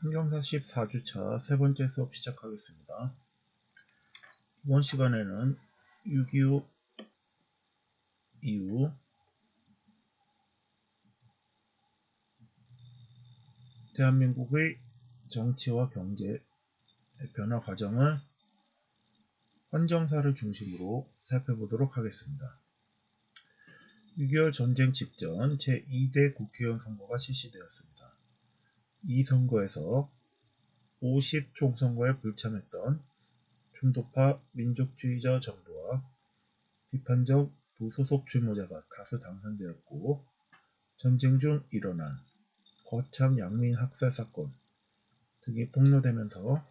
환경사 14주차 세 번째 수업 시작하겠습니다. 이번 시간에는 6.25 이후 대한민국의 정치와 경제 변화 과정을 헌정사를 중심으로 살펴보도록 하겠습니다. 6.25 전쟁 직전 제2대 국회의원 선거가 실시되었습니다. 이 선거에서 50 총선거에 불참했던 중도파 민족주의자 정부와 비판적 무소속 출마자가 다수 당선되었고, 전쟁 중 일어난 거창 양민 학살 사건 등이 폭로되면서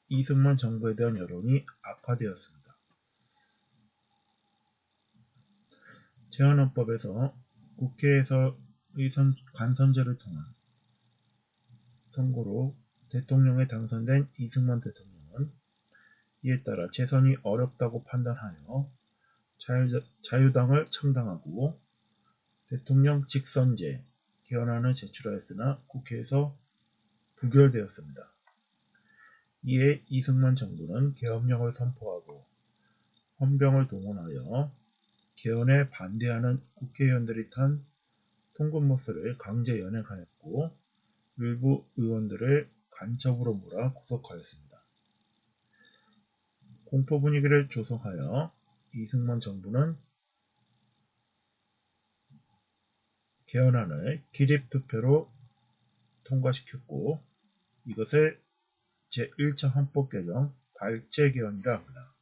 이승만 정부에 대한 여론이 악화되었습니다. 제헌헌법에서 국회에서의 간선제를 통한 선거로 대통령에 당선된 이승만 대통령은 이에 따라 재선이 어렵다고 판단하여 자유당을 창당하고 대통령 직선제 개헌안을 제출하였으나 국회에서 부결되었습니다. 이에 이승만 정부는 계엄령을 선포하고 헌병을 동원하여 개헌에 반대하는 국회의원들이 탄 통근버스를 강제 연행하였고, 일부 의원들을 간첩으로 몰아 구속하였습니다. 공포 분위기를 조성하여 이승만 정부는 개헌안을 기립투표로 통과시켰고, 이것을 제1차 헌법 개정 발췌개헌이라 합니다.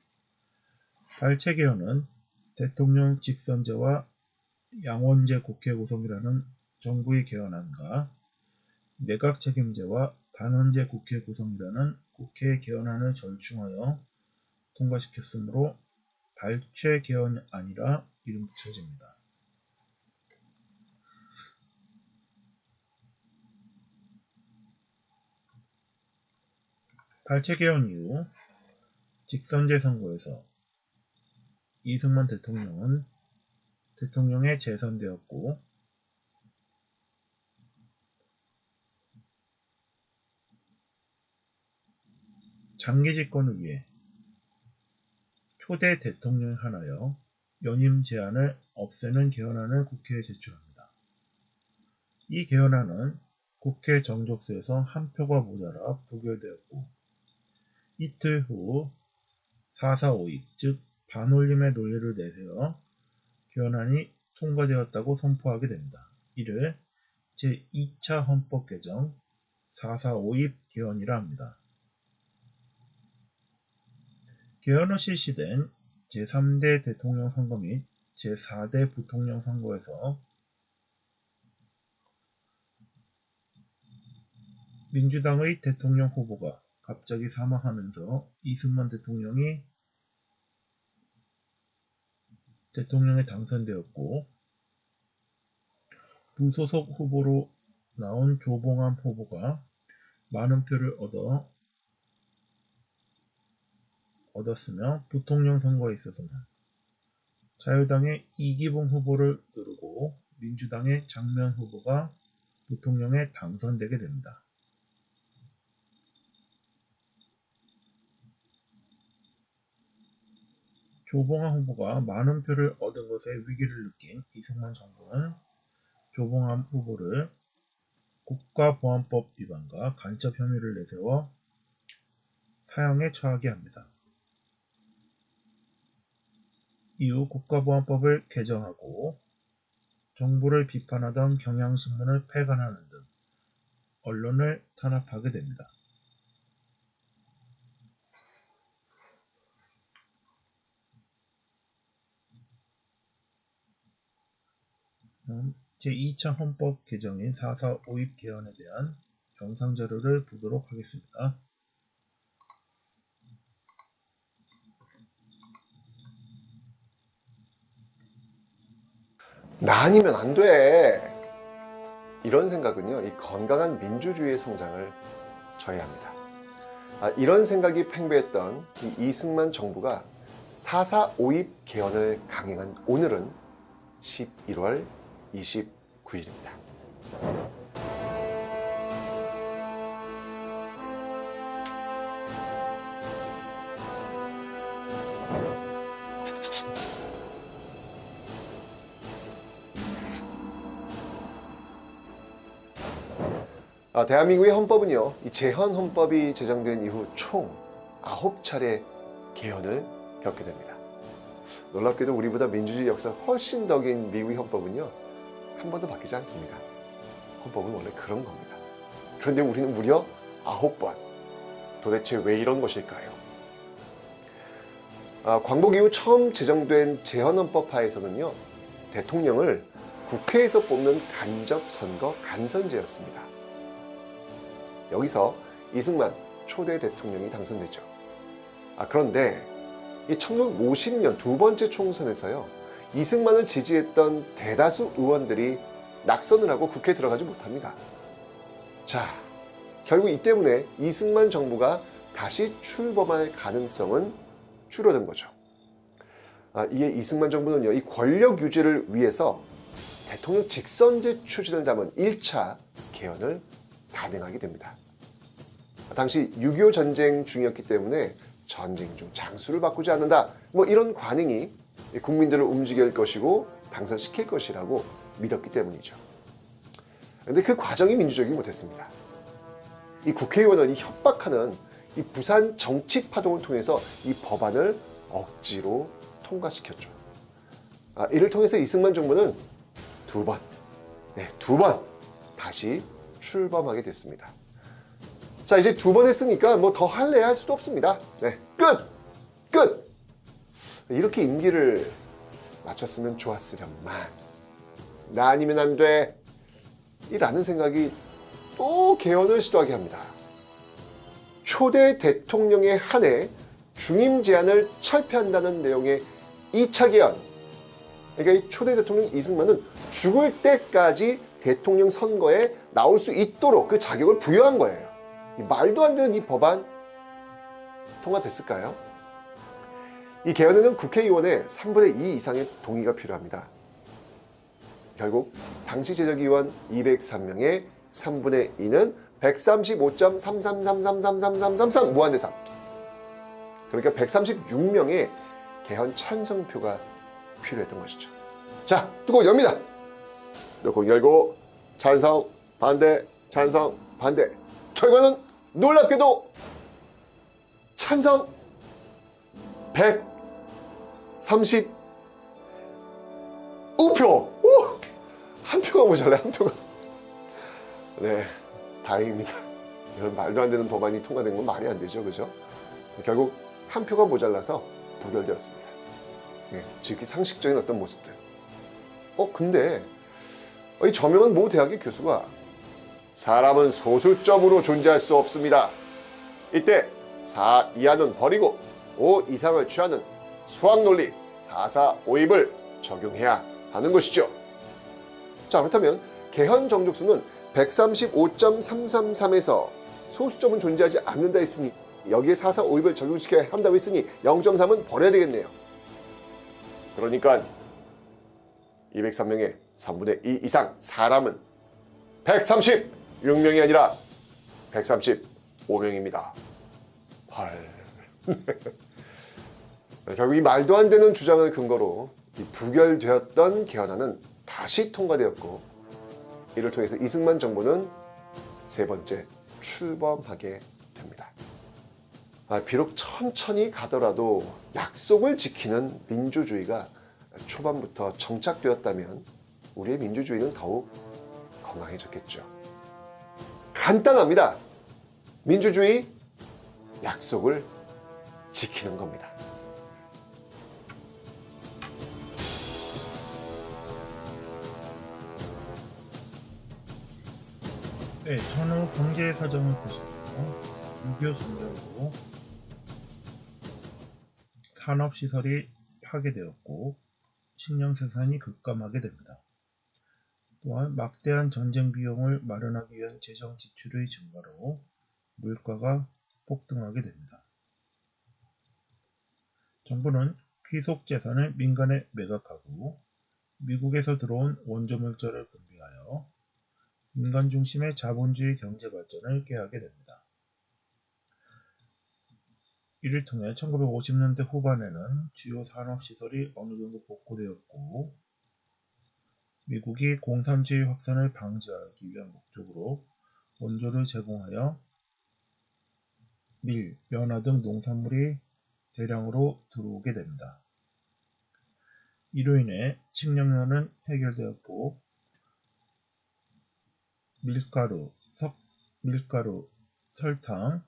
발췌개헌은 대통령 직선제와 양원제 국회 구성이라는 정부의 개헌안과 내각 책임제와 단원제 국회 구성이라는 국회 개헌안을 절충하여 통과시켰으므로 발췌개헌안이라 이름 붙여집니다. 발췌개헌 이후 직선제 선거에서 이승만 대통령은 대통령에 재선되었고, 장기 집권을 위해 초대 대통령이 하나여 연임 제한을 없애는 개헌안을 국회에 제출합니다. 이 개헌안은 국회 정족수에서 한 표가 모자라 부결되었고, 이틀 후 4.4 5.2, 즉 반올림의 논리를 내세워 개헌안이 통과되었다고 선포하게 됩니다. 이를 제2차 헌법 개정 4.4 5.2 개헌이라 합니다. 개헌 후 실시된 제3대 대통령 선거 및 제4대 부통령 선거에서 민주당의 대통령 후보가 갑자기 사망하면서 이승만 대통령이 대통령에 당선되었고, 무소속 후보로 나온 조봉암 후보가 많은 표를 얻었으며, 부통령 선거에 있어서는 자유당의 이기봉 후보를 누르고 민주당의 장면 후보가 부통령에 당선되게 됩니다. 조봉암 후보가 많은 표를 얻은 것에 위기를 느낀 이승만 정부는 조봉암 후보를 국가보안법 위반과 간첩 혐의를 내세워 사형에 처하게 합니다. 이후 국가보안법을 개정하고 정부를 비판하던 경향신문을 폐간하는 등 언론을 탄압하게 됩니다. 제2차 헌법 개정인 4.4 5.2 개헌에 대한 영상 자료를 보도록 하겠습니다. 나 아니면 안 돼. 이런 생각은요, 이 건강한 민주주의의 성장을 저해합니다. 이런 생각이 팽배했던 이 이승만 정부가 4.4 5.2 개헌을 강행한 오늘은 11월 29일입니다. 대한민국의 헌법은요, 이 제헌 헌법이 제정된 이후 총 9차례 개헌을 겪게 됩니다. 놀랍게도 우리보다 민주주의 역사 훨씬 더 긴 미국의 헌법은요, 한 번도 바뀌지 않습니다. 헌법은 원래 그런 겁니다. 그런데 우리는 무려 9번. 도대체 왜 이런 것일까요? 광복 이후 처음 제정된 제헌헌법 하에서는요, 대통령을 국회에서 뽑는 간접선거 간선제였습니다. 여기서 이승만 초대 대통령이 당선되죠. 그런데 이 1950년 두 번째 총선에서요, 이승만을 지지했던 대다수 의원들이 낙선을 하고 국회에 들어가지 못합니다. 자, 결국 이 때문에 이승만 정부가 다시 출범할 가능성은 줄어든 거죠. 이에 이승만 정부는요, 이 권력 유지를 위해서 대통령 직선제 추진을 담은 1차 개헌을 단행하게 됩니다. 당시 6.25 전쟁 중이었기 때문에 전쟁 중 장수를 바꾸지 않는다, 이런 관행이 국민들을 움직일 것이고 당선시킬 것이라고 믿었기 때문이죠. 그런데 그 과정이 민주적이지 못했습니다. 이 국회의원을 협박하는 이 부산 정치 파동을 통해서 이 법안을 억지로 통과시켰죠. 이를 통해서 이승만 정부는 두 번 다시 출범하게 됐습니다. 자, 이제 두 번 했으니까 더 할래야 할 수도 없습니다. 끝! 이렇게 임기를 마쳤으면 좋았으련만, 나 아니면 안 돼, 라는 생각이 또 개헌을 시도하게 합니다. 초대 대통령에 한해 중임 제한을 철폐한다는 내용의 2차 개헌. 그러니까 이 초대 대통령 이승만은 죽을 때까지 대통령 선거에 나올 수 있도록 그 자격을 부여한 거예요. 말도 안 되는 이 법안 통과됐을까요? 이 개헌에는 국회의원의 3분의 2 이상의 동의가 필요합니다. 결국 당시 제적의원 203명의 3분의 2는 135.33333333 무한대상. 그러니까 136명의 개헌 찬성표가 필요했던 것이죠. 자, 뚜껑 엽니다. 뚜껑 열고 찬성, 반대, 찬성, 반대. 결과는 놀랍게도 찬성 135표. 한 표가 모자라요, 한 표가. 네, 다행입니다. 이런 말도 안 되는 법안이 통과된 건 말이 안 되죠, 그죠? 결국 한 표가 모자라서 부결되었습니다. 네, 지극히 상식적인 어떤 모습들. 근데 이 저명한 모 대학의 교수가 사람은 소수점으로 존재할 수 없습니다. 이때 4 이하는 버리고 5 이상을 취하는 수학 논리 4-4-5입을 적용해야 하는 것이죠. 자, 그렇다면 개헌 정족수는 135.333에서 소수점은 존재하지 않는다 했으니 여기에 4-4-5입을 적용시켜야 한다고 했으니 0.3은 버려야 되겠네요. 그러니까 203명의 3분의 2 이상 사람은 136명이 아니라 135명입니다. 헐. 결국 이 말도 안 되는 주장을 근거로 이 부결되었던 개헌안은 다시 통과되었고, 이를 통해서 이승만 정부는 세 번째 출범하게 됩니다. 비록 천천히 가더라도 약속을 지키는 민주주의가 초반부터 정착되었다면 우리의 민주주의는 더욱 건강해졌겠죠. 간단합니다. 민주주의, 약속을 지키는 겁니다. 네, 전후 경제 사정을 보시면 6.25 전쟁으로 산업시설이 파괴되었고 식량생산이 급감하게 됩니다. 또한 막대한 전쟁 비용을 마련하기 위한 재정 지출의 증가로 물가가 폭등하게 됩니다. 정부는 귀속 재산을 민간에 매각하고 미국에서 들어온 원조물자를 분비하여 민간 중심의 자본주의 경제 발전을 꾀하게 됩니다. 이를 통해 1950년대 후반에는 주요 산업시설이 어느 정도 복구되었고, 미국이 공산주의 확산을 방지하기 위한 목적으로 원조를 제공하여 밀, 면화 등 농산물이 대량으로 들어오게 됩니다. 이로 인해 식량난은 해결되었고 밀가루, 설탕,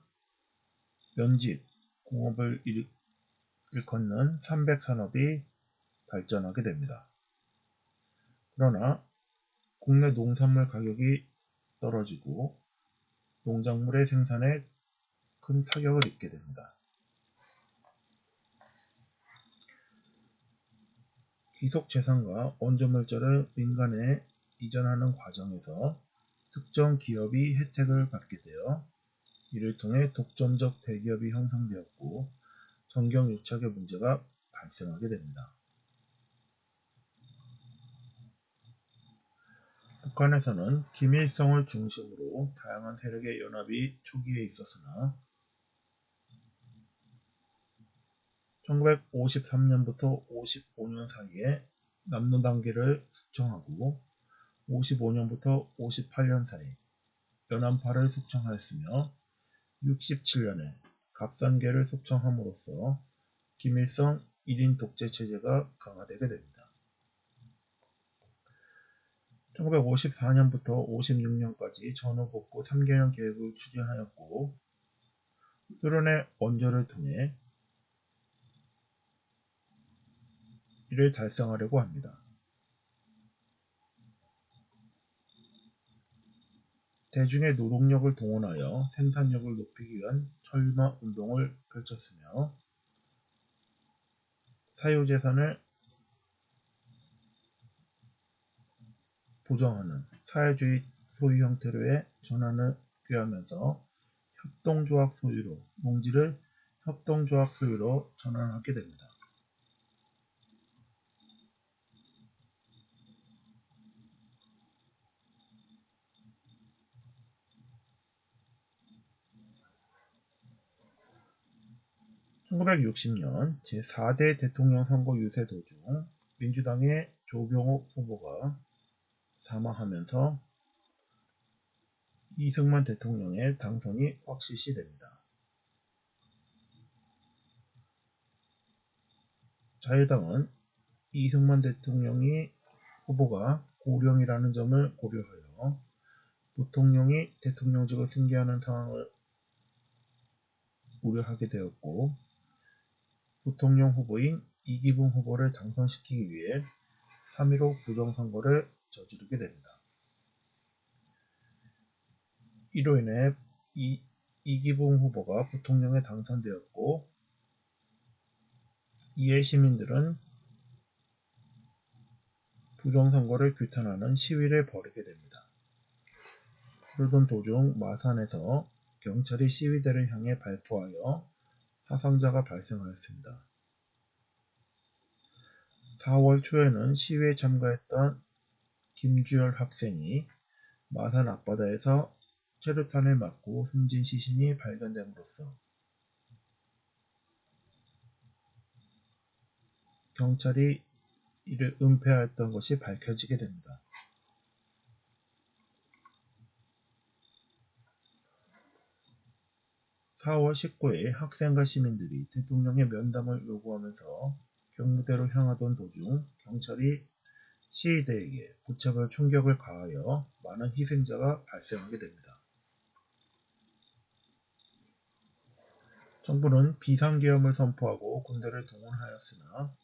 면직, 공업을 일컫는 삼백산업이 발전하게 됩니다. 그러나 국내 농산물 가격이 떨어지고 농작물의 생산에 큰 타격을 입게 됩니다. 귀속재산과 원조물자를 민간에 이전하는 과정에서 특정 기업이 혜택을 받게 되어 이를 통해 독점적 대기업이 형성되었고 정경유착의 문제가 발생하게 됩니다. 북한에서는 김일성을 중심으로 다양한 세력의 연합이 초기에 있었으나 1953년부터 55년 사이에 남노단계를 숙청하고 55년부터 58년 사이 연안파를 숙청하였으며 67년에 갑산계를 숙청함으로써 김일성 1인 독재 체제가 강화되게 됩니다. 1954년부터 56년까지 전후복구 3개년 계획을 추진하였고 소련의 원조를 통해 이를 달성하려고 합니다. 대중의 노동력을 동원하여 생산력을 높이기 위한 철마 운동을 펼쳤으며 사유재산을 보정하는 사회주의 소유 형태로의 전환을 꾀하면서 협동조합 소유로 농지를 협동조합 소유로 전환하게 됩니다. (1960년) 제4대 대통령 선거 유세 도중 민주당의 조병옥 후보가 사망하면서 이승만 대통령의 당선이 확실시됩니다. 자유당은 이승만 대통령이 후보가 고령이라는 점을 고려하여 부통령이 대통령직을 승계하는 상황을 우려하게 되었고 부통령 후보인 이기붕 후보를 당선시키기 위해 3.15 부정선거를 저지르게 됩니다. 이로 인해 이기붕 후보가 부통령에 당선되었고 이에 시민들은 부정선거를 규탄하는 시위를 벌이게 됩니다. 그러던 도중 마산에서 경찰이 시위대를 향해 발포하여 사상자가 발생하였습니다. 4월 초에는 시위에 참가했던 김주열 학생이 마산 앞바다에서 체류탄을 맞고 숨진 시신이 발견됨으로써 경찰이 이를 은폐하였던 것이 밝혀지게 됩니다. 4월 19일 학생과 시민들이 대통령의 면담을 요구하면서 경무대로 향하던 도중 경찰이 시위대에게 무차별 총격을 가하여 많은 희생자가 발생하게 됩니다. 정부는 비상계엄을 선포하고 군대를 동원하였으나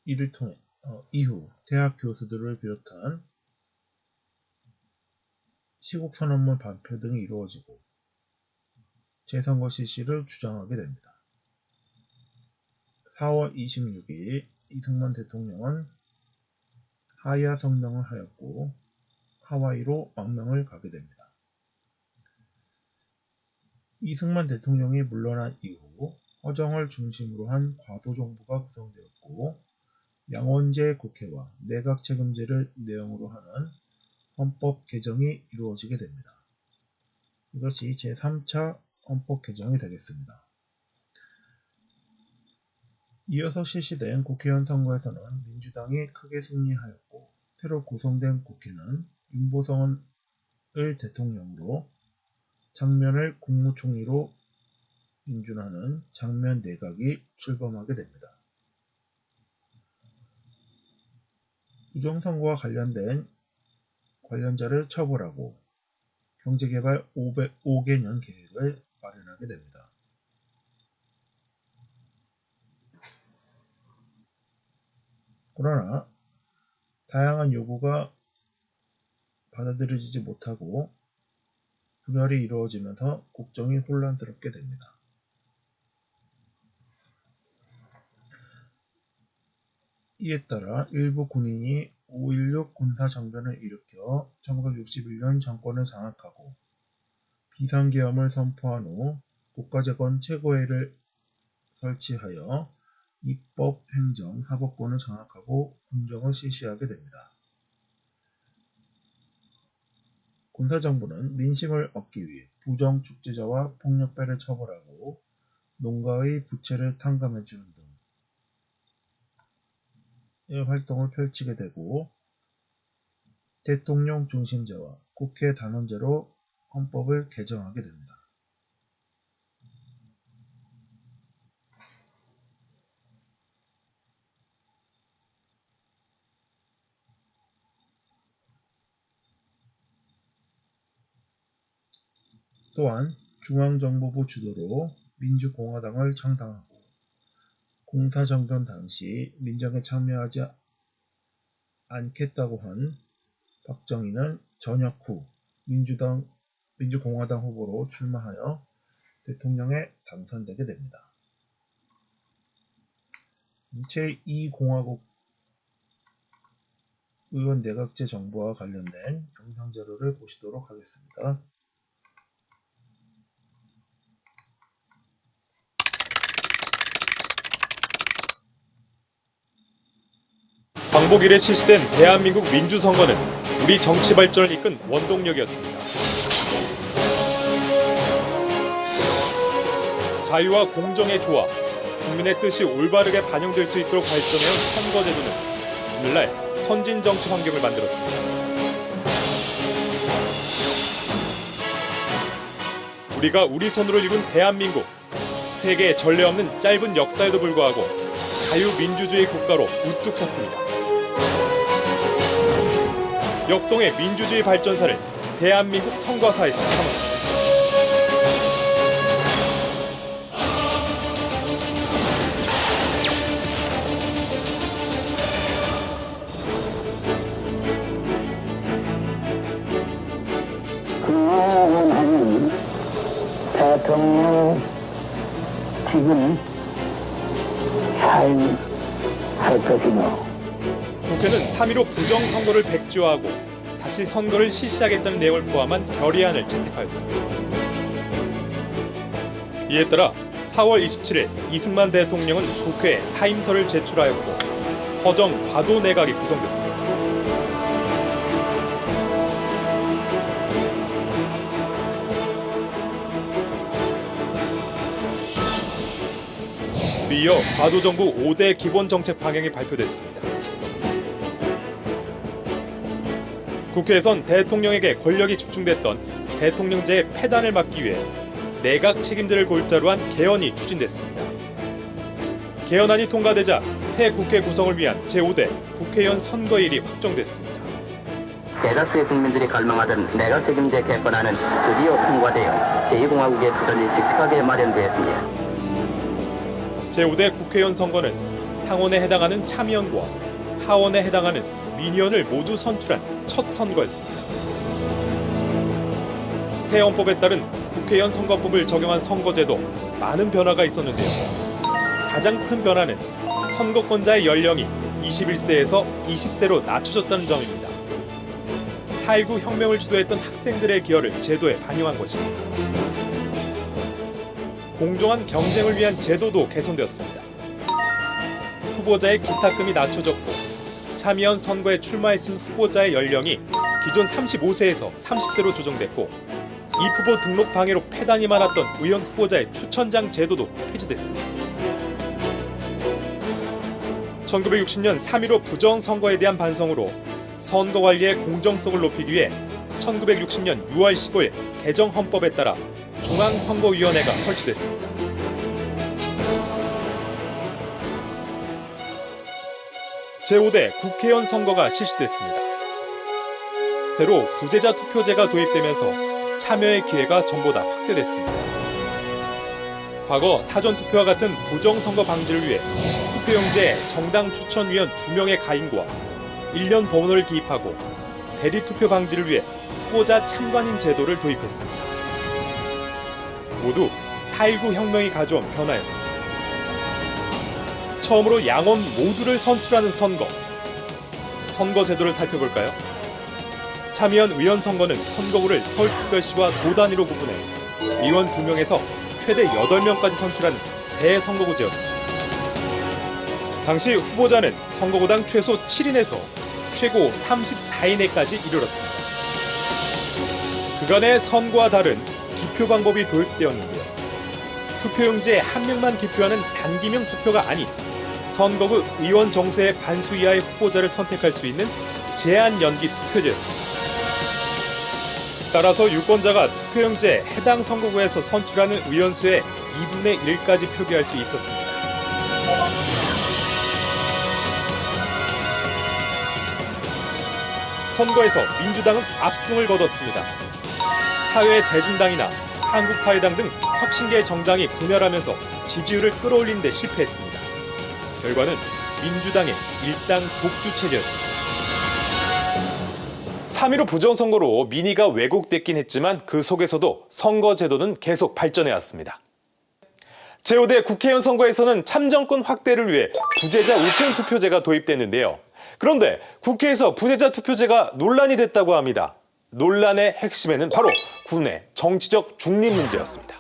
이를 통해 이후 대학 교수들을 비롯한 시국선언문 발표 등이 이루어지고 재선거 실시를 주장하게 됩니다. 4월 26일 이승만 대통령은 하야 성명을 하였고 하와이로 망명을 가게 됩니다. 이승만 대통령이 물러난 이후 허정을 중심으로 한 과도정부가 구성되었고 양원제 국회와 내각책임제를 내용으로 하는 헌법 개정이 이루어지게 됩니다. 이것이 제3차 헌법 개정이 되겠습니다. 이어서 실시된 국회의원 선거에서는 민주당이 크게 승리하였고 새로 구성된 국회는 윤보성을 대통령으로 장면을 국무총리로 인준하는 장면 내각이 출범하게 됩니다. 부정선거와 관련자를 처벌하고 경제개발 5개년 계획을 마련하게 됩니다. 그러나 다양한 요구가 받아들여지지 못하고 분열이 이루어지면서 국정이 혼란스럽게 됩니다. 이에 따라 일부 군인이 5.16 군사정변을 일으켜 1961년 정권을 장악하고 비상계엄을 선포한 후 국가재건 최고회의를 설치하여 입법, 행정, 사법권을 장악하고 군정을 실시하게 됩니다. 군사정부는 민심을 얻기 위해 부정축제자와 폭력배를 처벌하고 농가의 부채를 탕감해주는 등의 활동을 펼치게 되고 대통령 중심제와 국회 단원제로 헌법을 개정하게 됩니다. 또한 중앙정보부 주도로 민주공화당을 창당하고 공사정변 당시 민정에 참여하지 않겠다고 한 박정희는 전역 후 민주공화당 후보로 출마하여 대통령에 당선되게 됩니다. 제2공화국 의원 내각제 정부와 관련된 영상 자료를 보시도록 하겠습니다. 광복 이래 실시된 대한민국 민주선거는 우리 정치 발전을 이끈 원동력이었습니다. 자유와 공정의 조화, 국민의 뜻이 올바르게 반영될 수 있도록 발전해온 선거제도는 오늘날 선진 정치 환경을 만들었습니다. 우리가 우리 손으로 이룬 대한민국, 세계에 전례 없는 짧은 역사에도 불구하고 자유민주주의 국가로 우뚝 섰습니다. 역동의 민주주의 발전사를 대한민국 선거사에서 삼았습니다. 원하는 대통령 지금 사임할 것이며 국회는 3.15 부정선거를 백지화하고 다시 선거를 실시하겠다는 내용을 포함한 결의안을 채택하였습니다. 이에 따라 4월 27일 이승만 대통령은 국회에 사임서를 제출하였고 허정 과도 내각이 구성됐습니다. 이어 과도정부 5대 기본정책 방향이 발표됐습니다. 국회에선 대통령에게 권력이 집중됐던 대통령제의 폐단을 막기 위해 내각 책임제를 골자로 한 개헌이 추진됐습니다. 개헌안이 통과되자 새 국회 구성을 위한 제5대 국회의원 선거일이 확정됐습니다. 대다수의 국민들이 갈망하던 내각 책임제 개헌안은 드디어 통과되어 제2공화국의 수단이 씩씩하게 마련되었습니다. 제5대 국회의원 선거는 상원에 해당하는 참의원과 하원에 해당하는 민의원을 모두 선출한 첫 선거였습니다. 새 헌법에 따른 국회의원 선거법을 적용한 선거제도 많은 변화가 있었는데요. 가장 큰 변화는 선거권자의 연령이 21세에서 20세로 낮춰졌다는 점입니다. 4.19 혁명을 주도했던 학생들의 기여를 제도에 반영한 것입니다. 공정한 경쟁을 위한 제도도 개선되었습니다. 후보자의 기탁금이 낮춰졌고 참의원 선거에 출마했은 후보자의 연령이 기존 35세에서 30세로 조정됐고 입후보 등록 방해로 패단이 많았던 의원 후보자의 추천장 제도도 폐지됐습니다. 1960년 3.15 부정선거에 대한 반성으로 선거 관리의 공정성을 높이기 위해 1960년 6월 15일 개정 헌법에 따라 중앙선거위원회가 설치됐습니다. 제5대 국회의원 선거가 실시됐습니다. 새로 부재자 투표제가 도입되면서 참여의 기회가 전보다 확대됐습니다. 과거 사전투표와 같은 부정선거 방지를 위해 투표용지에 정당 추천위원 2명의 가임과 1년 법원을 기입하고 대리투표 방지를 위해 후보자 참관인 제도를 도입했습니다. 모두 4.19 혁명이 가져온 변화였습니다. 처음으로 양원 모두를 선출하는 선거. 선거 제도를 살펴볼까요? 참의원 의원 선거는 선거구를 서울특별시와 도 단위로 구분해 의원 2명에서 최대 8명까지 선출하는 대선거구제였습니다. 당시 후보자는 선거구당 최소 7인에서 최고 34인에까지 이르렀습니다. 그간의 선거와 다른 기표 방법이 도입되었는데요. 투표용지에 한 명만 기표하는 단기명 투표가 아닌 선거구 의원 정수의 반수 이하의 후보자를 선택할 수 있는 제한 연기 투표제였습니다. 따라서 유권자가 투표용지에 해당 선거구에서 선출하는 의원 수의 2분의 1까지 표기할 수 있었습니다. 선거에서 민주당은 압승을 거뒀습니다. 사회대중당이나 한국사회당 등 혁신계 정당이 분열하면서 지지율을 끌어올리는 데 실패했습니다. 결과는 민주당의 일당 독주 체제였습니다. 3.15 부정선거로 민의가 왜곡됐긴 했지만 그 속에서도 선거제도는 계속 발전해왔습니다. 제5대 국회의원 선거에서는 참정권 확대를 위해 부재자 우편 투표제가 도입됐는데요. 그런데 국회에서 부재자 투표제가 논란이 됐다고 합니다. 논란의 핵심에는 바로 군의 정치적 중립 문제였습니다.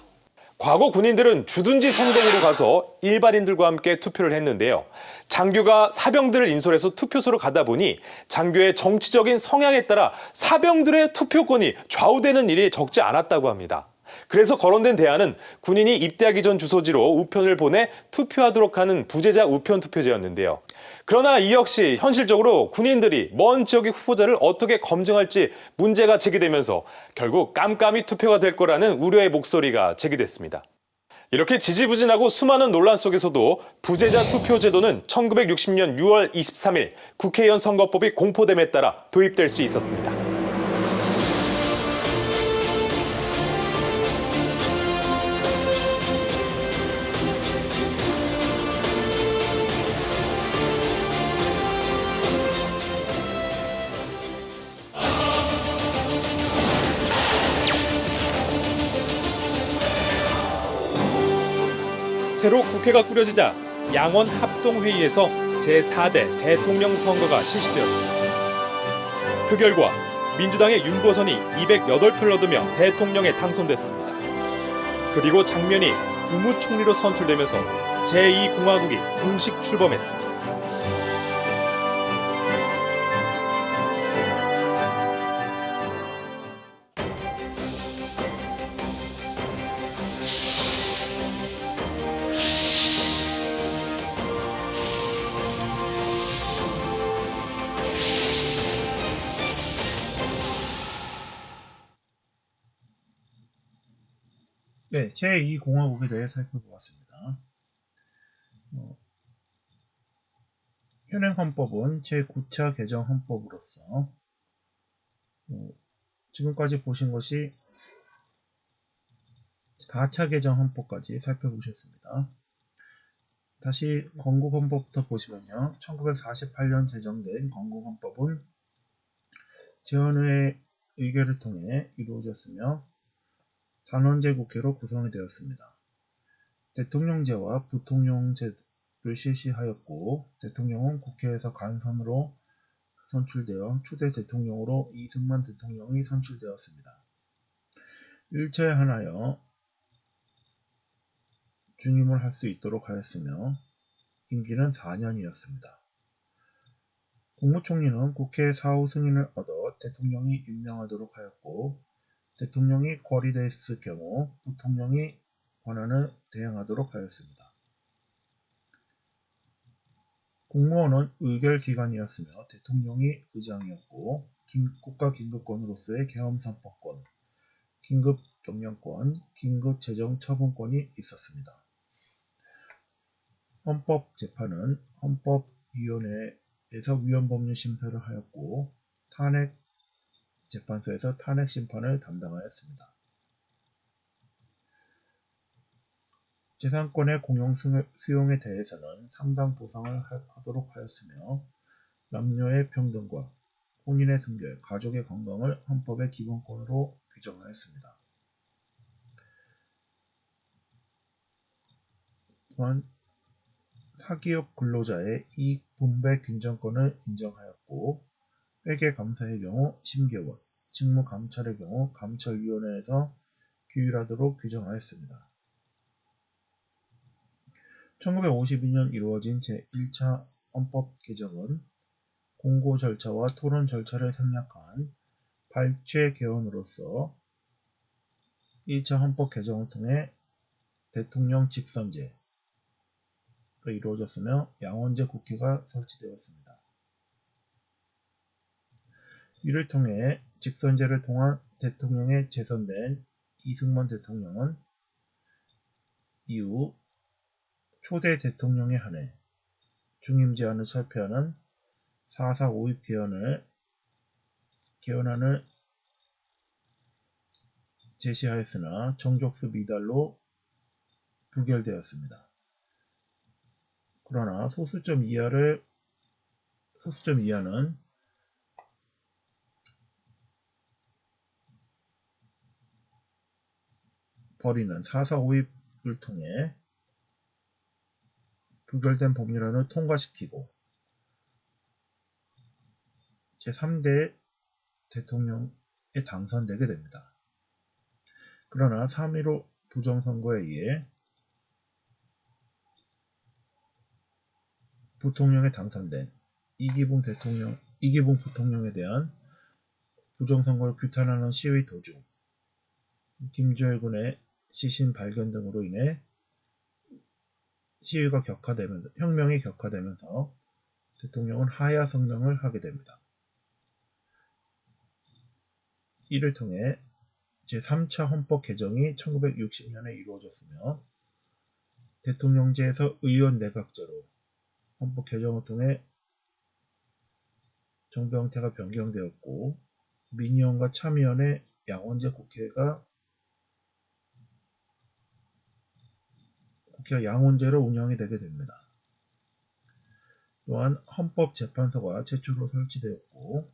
과거 군인들은 주둔지 선동으로 가서 일반인들과 함께 투표를 했는데요. 장교가 사병들을 인솔해서 투표소로 가다 보니 장교의 정치적인 성향에 따라 사병들의 투표권이 좌우되는 일이 적지 않았다고 합니다. 그래서 거론된 대안은 군인이 입대하기 전 주소지로 우편을 보내 투표하도록 하는 부재자 우편 투표제였는데요. 그러나 이 역시 현실적으로 군인들이 먼 지역의 후보자를 어떻게 검증할지 문제가 제기되면서 결국 깜깜이 투표가 될 거라는 우려의 목소리가 제기됐습니다. 이렇게 지지부진하고 수많은 논란 속에서도 부재자 투표제도는 1960년 6월 23일 국회의원 선거법이 공포됨에 따라 도입될 수 있었습니다. 새로 국회가 꾸려지자 양원 합동회의에서 제4대 대통령 선거가 실시되었습니다. 그 결과 민주당의 윤보선이 208표를 얻으며 대통령에 당선됐습니다. 그리고 장면이 국무총리로 선출되면서 제2공화국이 공식 출범했습니다. 네, 제2공화국에 대해 살펴보았습니다. 현행 헌법은 제9차 개정 헌법으로서 지금까지 보신 것이 4차 개정 헌법까지 살펴보셨습니다. 다시 건국헌법부터 보시면요. 1948년 제정된 건국헌법은 재헌의 의결을 통해 이루어졌으며 단원제 국회로 구성이 되었습니다. 대통령제와 부통령제를 실시하였고 대통령은 국회에서 간선으로 선출되어 추세 대통령으로 이승만 대통령이 선출되었습니다. 일체에 한하여 중임을 할 수 있도록 하였으며 임기는 4년이었습니다. 국무총리는 국회의 사후 승인을 얻어 대통령이 임명하도록 하였고 대통령이 거리됐을 경우 부통령이 권한을 대행하도록 하였습니다. 국무원은 의결기관이었으며 대통령이 의장이었고 국가긴급권으로서의 계엄선포권, 긴급경영권, 긴급재정처분권이 있었습니다. 헌법재판은 헌법위원회에서 위헌법률 심사를 하였고 탄핵재판소에서 탄핵심판을 담당하였습니다. 재산권의 공용 수용에 대해서는 상당 보상을 하도록 하였으며 남녀의 평등과 혼인의 순결, 가족의 건강을 헌법의 기본권으로 규정하였습니다. 또한 사기업 근로자의 이익 분배 균정권을 인정하였고 회계감사의 경우 심계원, 직무감찰의 경우 감찰위원회에서 규율하도록 규정하였습니다. 1952년 이루어진 제1차 헌법 개정은 공고 절차와 토론 절차를 생략한 발췌 개헌으로서 1차 헌법 개정을 통해 대통령 직선제가 이루어졌으며 양원제 국회가 설치되었습니다. 이를 통해 직선제를 통한 대통령에 재선된 이승만 대통령은 이후 초대 대통령에 한해 중임 제한을 철폐하는 4.4.5.입 개헌안을 제시하였으나 정족수 미달로 부결되었습니다. 그러나 소수점 이하는 버리는 4.4.5.입을 통해 부결된 법률안을 통과시키고 제3대 대통령에 당선되게 됩니다. 그러나 3.15 부정선거에 의해 부통령에 당선된 이기붕 부통령에 대한 부정선거를 규탄하는 시위 도중 김조열 군의 시신 발견 등으로 인해 혁명이 격화되면서 대통령은 하야 성명을 하게 됩니다. 이를 통해 제3차 헌법 개정이 1960년에 이루어졌으며 대통령제에서 의원 내각제로 헌법 개정을 통해 정부 형태가 변경되었고 민의원과 참의원의 양원제 국회가 양원제로 운영이 되게 됩니다. 또한 헌법재판소가 최초로 설치되었고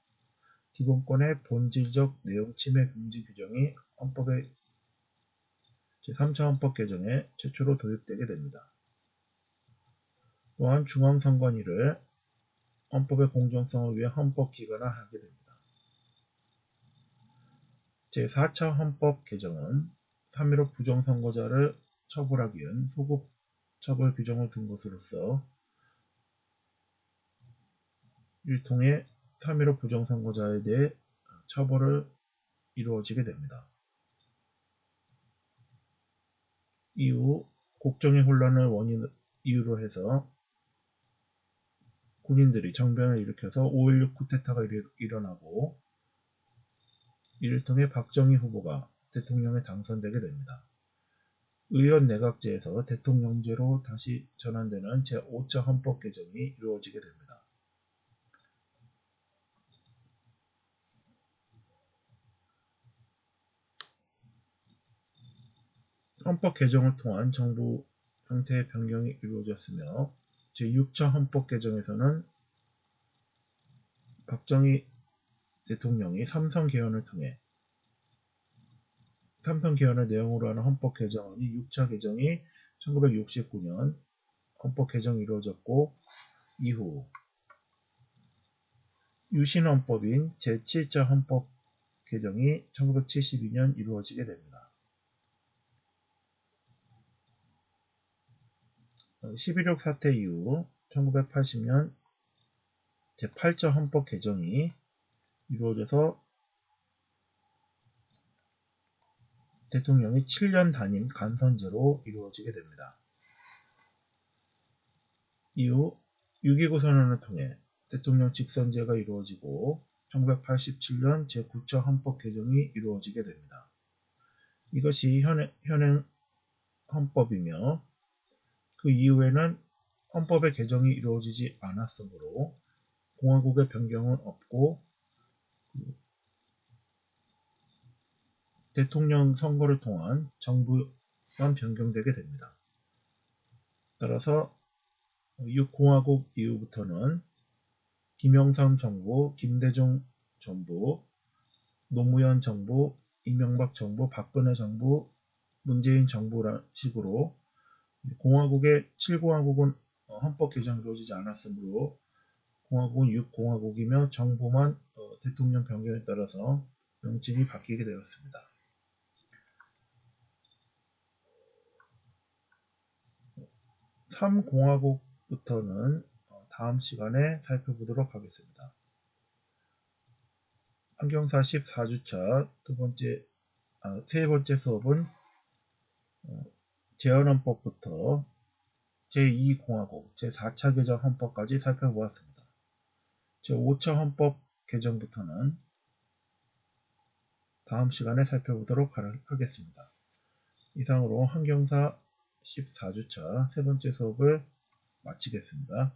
기본권의 본질적 내용 침해 금지 규정이 헌법의 제3차 헌법 개정에 최초로 도입되게 됩니다. 또한 중앙선관위를 헌법의 공정성을 위해 헌법기관화하게 됩니다. 제4차 헌법 개정은 3.15 부정선거자를 처벌하기 위한 소급처벌 규정을 둔 것으로서 이를 통해 3.15 부정선거자에 대해 처벌을 이루어지게 됩니다. 이후 국정의 혼란을 이유로 해서 군인들이 정변을 일으켜서 5.16 쿠데타가 일어나고 이를 통해 박정희 후보가 대통령에 당선되게 됩니다. 의원 내각제에서 대통령제로 다시 전환되는 제5차 헌법 개정이 이루어지게 됩니다. 헌법 개정을 통한 정부 형태의 변경이 이루어졌으며 제6차 헌법 개정에서는 박정희 대통령이 삼선 개헌을 통해 삼선 개헌을 내용으로 하는 헌법 개정안이 6차 개정이 1969년 헌법 개정이 이루어졌고 이후 유신헌법인 제7차 헌법 개정이 1972년 이루어지게 됩니다. 11.6 사태 이후 1980년 제8차 헌법 개정이 이루어져서 대통령이 7년 단임 간선제로 이루어지게 됩니다. 이후 6.29 선언을 통해 대통령 직선제가 이루어지고 1987년 제9차 헌법 개정이 이루어지게 됩니다. 이것이 현행 헌법이며 그 이후에는 헌법의 개정이 이루어지지 않았으므로 공화국의 변경은 없고 대통령 선거를 통한 정부만 변경되게 됩니다. 따라서 6공화국 이후부터는 김영삼 정부, 김대중 정부, 노무현 정부, 이명박 정부, 박근혜 정부, 문재인 정부라는 식으로 공화국의 7공화국은 헌법 개정이 이루어지지 않았으므로 공화국은 6공화국이며 정부만 대통령 변경에 따라서 명칭이 바뀌게 되었습니다. 3공화국부터는 다음 시간에 살펴보도록 하겠습니다. 한경사 14주차 세 번째 수업은 제헌헌법부터 제2공화국, 제4차 개정 헌법까지 살펴보았습니다. 제5차 헌법 개정부터는 다음 시간에 살펴보도록 하겠습니다. 이상으로 한경사 14주차 세 번째 수업을 마치겠습니다.